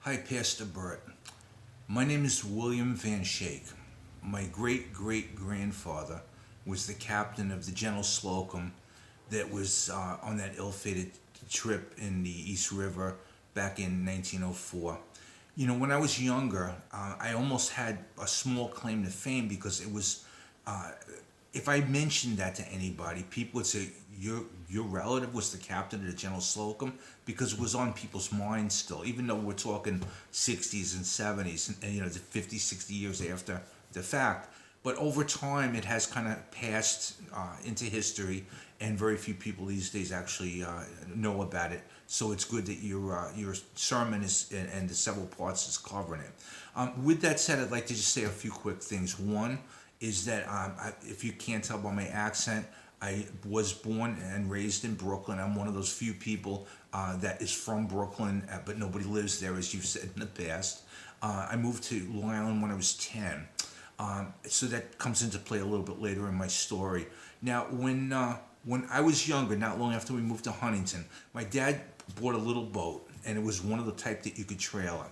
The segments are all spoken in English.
Hi, Pastor Burt. My name is William Van Shake. My great great grandfather was the captain of the General Slocum that was on that ill fated trip in the East River back in 1904. You know, when I was younger, I almost had a small claim to fame because it was uh, if I mentioned that to anybody, people would say your relative was the captain of the General Slocum because it was on people's minds still, even though we're talking 60s and 70s and you know the 50, 60 years after the fact. But over time, it has kind of passed into history, and very few people these days actually know about it. So it's good that your sermon is and the several parts is covering it. With that said, I'd like to just say a few quick things. One is that if you can't tell by my accent, I was born and raised in Brooklyn. I'm one of those few people that is from Brooklyn, but nobody lives there, as you've said in the past. I moved to Long Island when I was 10. So that comes into play a little bit later in my story. Now, when I was younger, not long after we moved to Huntington, my dad bought a little boat, and it was one of the type that you could trailer.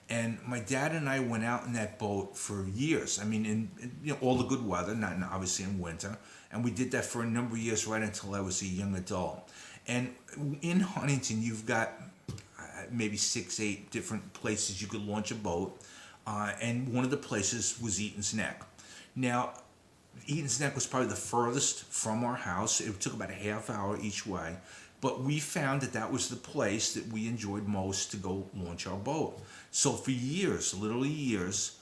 And my dad and I went out in that boat for years. I mean, in you know all the good weather, not obviously in winter. And we did that for a number of years, right until I was a young adult. And in Huntington, you've got maybe 6, 8 different places you could launch a boat. And one of the places was Eaton's Neck. Now, Eaton's Neck was probably the furthest from our house. It took about a half hour each way. But we found that that was the place that we enjoyed most to go launch our boat. So for years, literally years,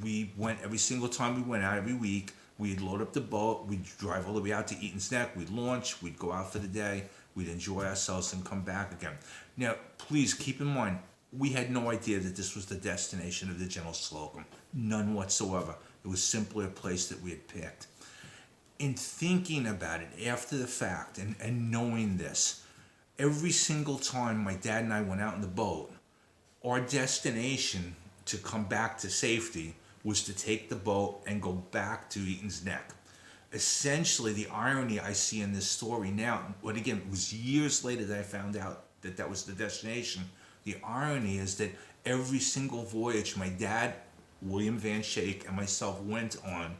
we went every single time we went out every week. We'd load up the boat, we'd drive all the way out to Eaton's Neck, we'd launch, we'd go out for the day, we'd enjoy ourselves and come back again. Now, please keep in mind, we had no idea that this was the destination of the General Slocum. None whatsoever. It was simply a place that we had picked. In thinking about it after the fact and knowing this, every single time my dad and I went out in the boat, our destination to come back to safety was to take the boat and go back to Eaton's Neck. Essentially, the irony I see in this story now, but again, it was years later that I found out that that was the destination. The irony is that every single voyage my dad, William Van Shake, and myself went on,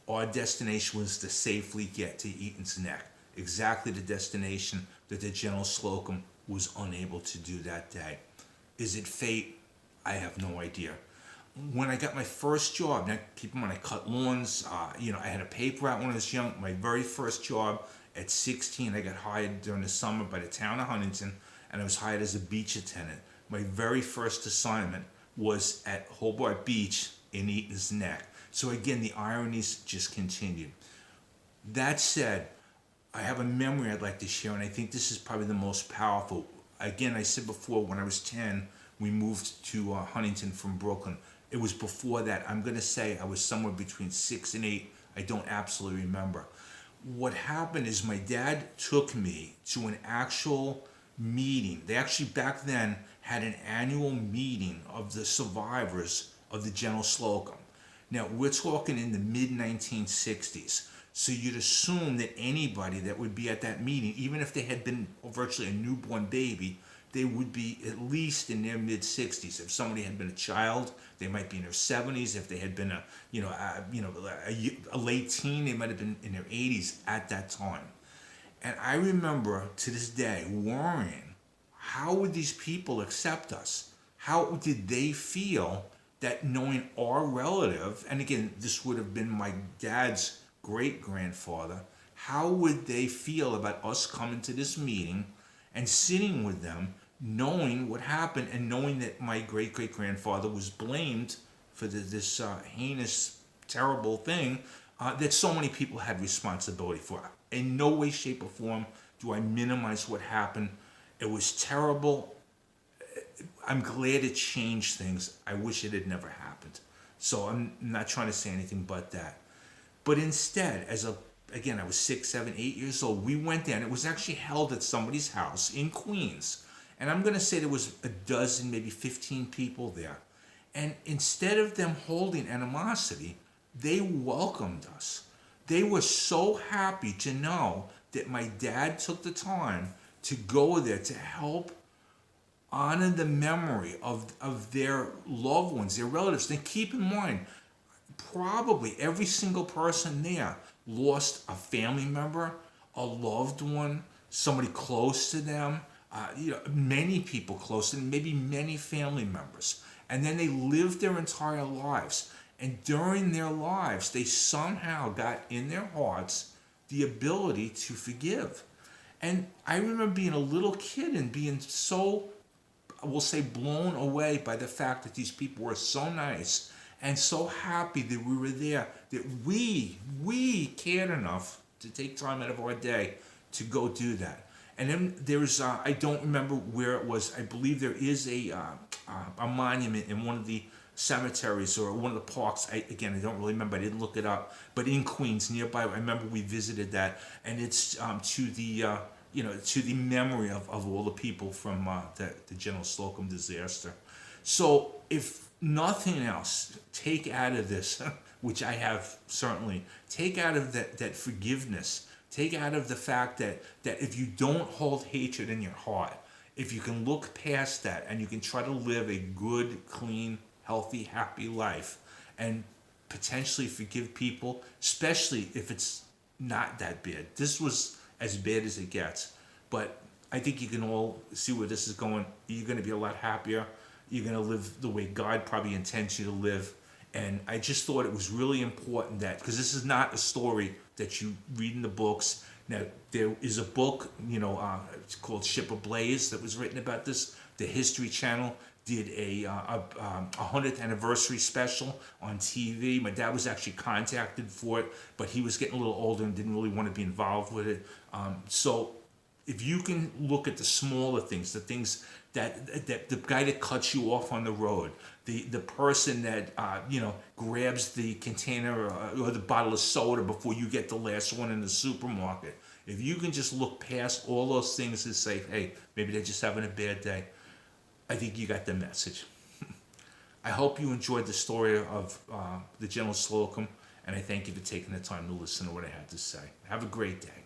our destination was to safely get to Eaton's Neck, exactly the destination that the General Slocum was unable to do that day. Is it fate? I have no idea. When I got my first job, now keep in mind I cut lawns, I had a paper out when I was young. My very first job at 16, I got hired during the summer by the town of Huntington, and I was hired as a beach attendant. My very first assignment was at Hobart Beach in Eaton's Neck. So again, the ironies just continued. That said, I have a memory I'd like to share, and I think this is probably the most powerful. Again, I said before, when I was 10, we moved to Huntington from Brooklyn. It was before that. I'm going to say I was somewhere between 6 and 8. I don't absolutely remember. What happened is my dad took me to an actual meeting. They actually back then had an annual meeting of the survivors of the General Slocum. Now, we're talking in the mid 1960s. So you'd assume that anybody that would be at that meeting, even if they had been virtually a newborn baby, they would be at least in their mid 60s. If somebody had been a child, they might be in their 70s. If they had been a late teen, they might have been in their 80s at that time. And I remember to this day worrying, how would these people accept us? How did they feel that knowing our relative, and again, this would have been my dad's great grandfather, how would they feel about us coming to this meeting and sitting with them, knowing what happened and knowing that my great great grandfather was blamed for this heinous, terrible thing that so many people had responsibility for? In no way, shape, or form do I minimize what happened. It was terrible. I'm glad it changed things. I wish it had never happened. So I'm not trying to say anything but that. But instead, again, I was 6, 7, 8 years old, we went there, and it was actually held at somebody's house in Queens. And I'm going to say there was a dozen, maybe 15 people there. And instead of them holding animosity, they welcomed us. They were so happy to know that my dad took the time to go there to help honor the memory of their loved ones, their relatives. Then keep in mind, probably every single person there lost a family member, a loved one, somebody close to them, many people close to them, maybe many family members. And then they lived their entire lives. And during their lives, they somehow got in their hearts the ability to forgive. And I remember being a little kid and being so, we'll say, blown away by the fact that these people were so nice and so happy that we were there, that we cared enough to take time out of our day to go do that. And then there's, I don't remember where it was. I believe there is a monument in one of the cemeteries or one of the parks. I don't really remember. I didn't look it up. But in Queens, nearby, I remember we visited that, and it's to the to the memory of all the people from the General Slocum disaster. So if nothing else, take out of this, which I have certainly, take out of that forgiveness. Take out of the fact that if you don't hold hatred in your heart, if you can look past that and you can try to live a good, clean, healthy, happy life and potentially forgive people, especially if it's not that bad. This was as bad as it gets. But I think you can all see where this is going. You're going to be a lot happier. You're going to live the way God probably intends you to live. And I just thought it was really important that, because this is not a story that you read in the books. Now, there is a book, it's called Ship Ablaze, that was written about this. The History Channel did a 100th anniversary special on TV. My dad was actually contacted for it, but he was getting a little older and didn't really want to be involved with it. So if you can look at the smaller things, the things that the guy that cuts you off on the road, the person that grabs the container or the bottle of soda before you get the last one in the supermarket, if you can just look past all those things and say, hey, maybe they're just having a bad day, I think you got the message. I hope you enjoyed the story of the General Slocum, and I thank you for taking the time to listen to what I had to say. Have a great day.